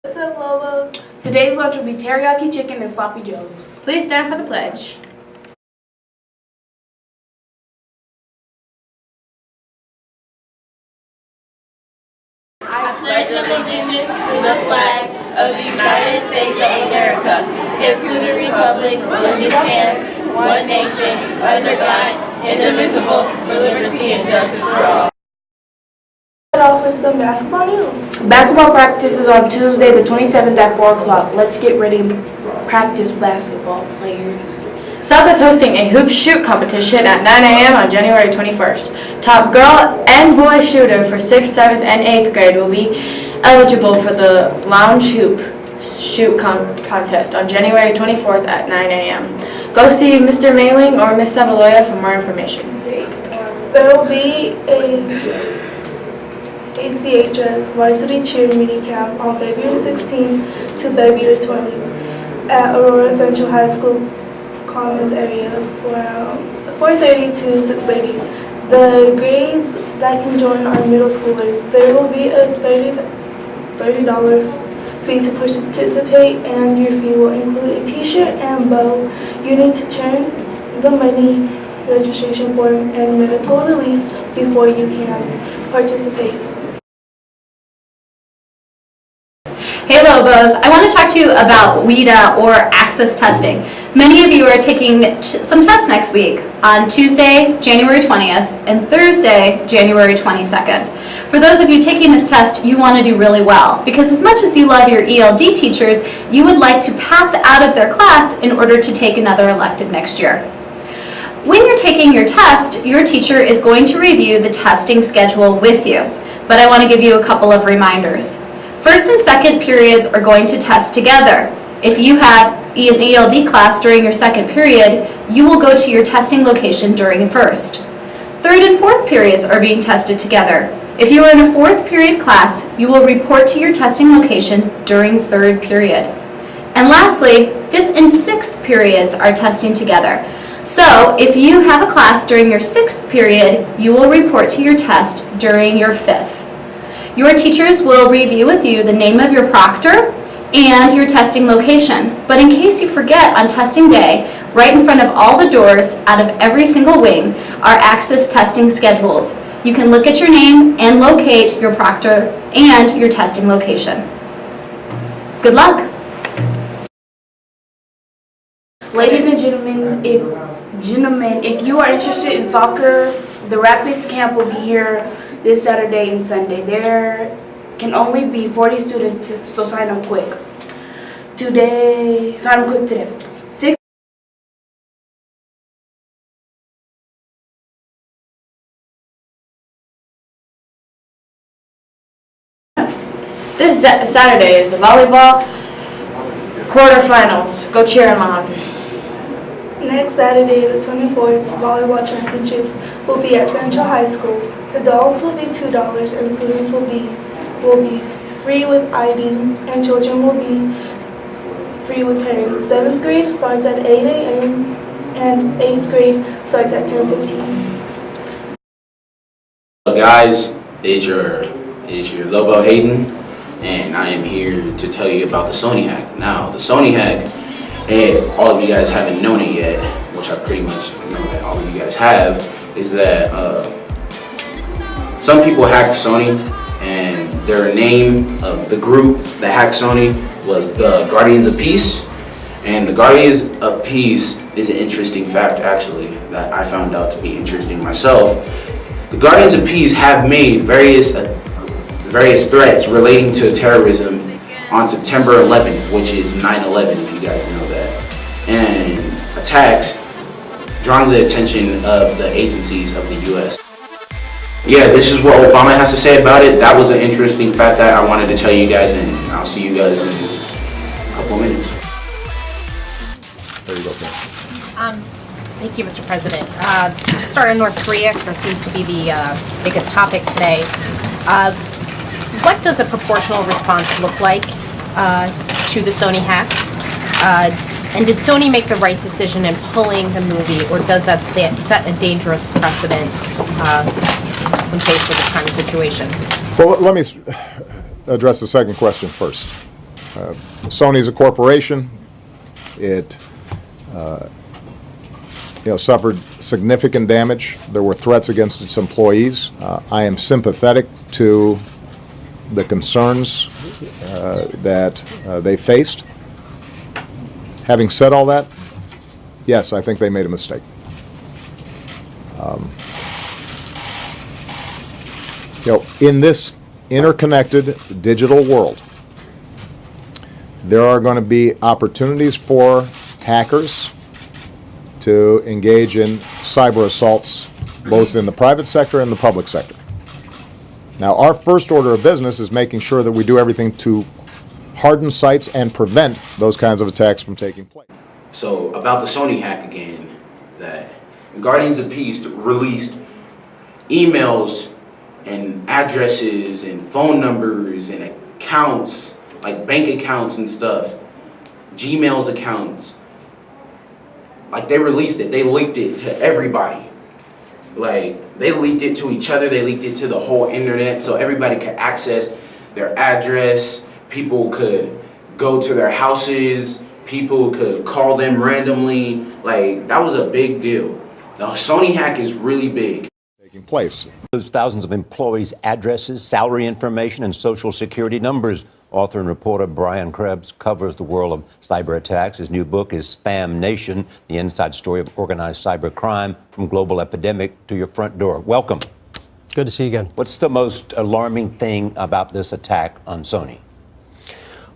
What's up, Lobos? Today's lunch will be teriyaki chicken and sloppy joes. Please stand for the pledge. I pledge allegiance to the flag of the United States of America and to the republic which it stands, one nation, under God, indivisible, with liberty and justice for all. Start off with some basketball news. Basketball practice is on Tuesday the 27th at 4 o'clock. Let's get ready and practice basketball, players. South is hosting a hoop shoot competition at 9 a.m. on January 21st. Top girl and boy shooter for 6th, 7th, and 8th grade will be eligible for the lounge hoop shoot contest on January 24th at 9 a.m. Go see Mr. Mailing or Ms. Savaloya for more information. There will be a ACHS varsity cheer mini camp on February 16th to February 20th at Aurora Central High School Commons area from 4:30 to 6:30. The grades that can join are middle schoolers. There will be a $30 fee to participate, and your fee will include a t-shirt and bow. You need to turn the money, registration form, and medical release before you can participate. Hey Lobos, I want to talk to you about WIDA or access testing. Many of you are taking some tests next week on Tuesday, January 20th and Thursday, January 22nd. For those of you taking this test, you want to do really well because as much as you love your ELD teachers, you would like to pass out of their class in order to take another elective next year. When you're taking your test, your teacher is going to review the testing schedule with you, but I want to give you a couple of reminders. First and second periods are going to test together. If you have an ELD class during your second period, you will go to your testing location during first. Third and fourth periods are being tested together. If you are in a fourth period class, you will report to your testing location during third period. And lastly, fifth and sixth periods are testing together. So if you have a class during your sixth period, you will report to your test during your fifth. Your teachers will review with you the name of your proctor and your testing location. But in case you forget on testing day, right in front of all the doors out of every single wing are access testing schedules. You can look at your name and locate your proctor and your testing location. Good luck. Ladies and gentlemen, if you are interested in soccer, the Rapids camp will be here this Saturday and Sunday. There can only be 40 students, so sign up quick. Sign up quick today. This Saturday is the volleyball quarterfinals. Go cheer them on. Next Saturday, the 24th, volleyball championships will be at Central High School. Adults will be $2 and students will be free with ID and children will be free with parents. 7th grade starts at 8 a.m. and 8th grade starts at 10:15. Hello guys, it's your Lobo Hayden, and I am here to tell you about the Sony hack. Now, the Sony hack, if all of you guys haven't known it yet, which I pretty much know that all of you guys have, is that some people hacked Sony, and their name of the group that hacked Sony was the Guardians of Peace. And the Guardians of Peace is an interesting fact, actually, that I found out to be interesting myself. The Guardians of Peace have made various threats relating to terrorism on September 11th, which is 9/11, if you guys know that, and attacks drawing the attention of the agencies of the U.S. Yeah, this is what Obama has to say about it. That was an interesting fact that I wanted to tell you guys, and I'll see you guys in a couple minutes. There you go, Ken. Thank you, Mr. President. Start in North Korea, because that seems to be the biggest topic today. What does a proportional response look like to the Sony hack? And did Sony make the right decision in pulling the movie, or does that set a dangerous precedent when faced with this kind of situation? Well, let me address the second question first. Sony's a corporation. It suffered significant damage. There were threats against its employees. I am sympathetic to the concerns that they faced. Having said all that, yes, I think they made a mistake. In this interconnected digital world, there are going to be opportunities for hackers to engage in cyber assaults both in the private sector and the public sector. Now, our first order of business is making sure that we do everything to harden sites and prevent those kinds of attacks from taking place. So about the Sony hack again, that Guardians of Peace released emails and addresses and phone numbers and accounts, like bank accounts and stuff, Gmail's accounts. Like they released it, they leaked it to everybody. Like they leaked it to each other, they leaked it to the whole internet so everybody could access their address, people could go to their houses, people could call them randomly. Like that was a big deal. The Sony hack is really big. Taking place. Those thousands of employees' addresses, salary information, and social security numbers. Author and reporter Brian Krebs covers the world of cyber attacks. His new book is Spam Nation, the inside story of organized cyber crime from global epidemic to your front door. Welcome. Good to see you again. What's the most alarming thing about this attack on Sony?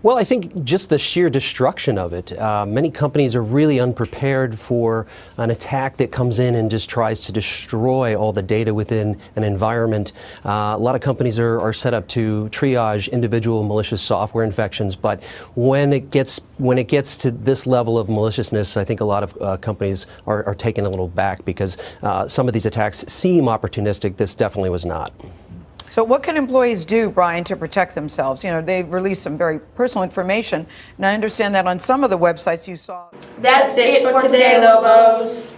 Well, I think just the sheer destruction of it. Many companies are really unprepared for an attack that comes in and just tries to destroy all the data within an environment. A lot of companies are set up to triage individual malicious software infections, but when it gets to this level of maliciousness, I think a lot of companies are taken a little back because some of these attacks seem opportunistic. This definitely was not. So what can employees do, Brian, to protect themselves? You know, they release some very personal information, and I understand that on some of the websites you saw. That's it for today, Lobos.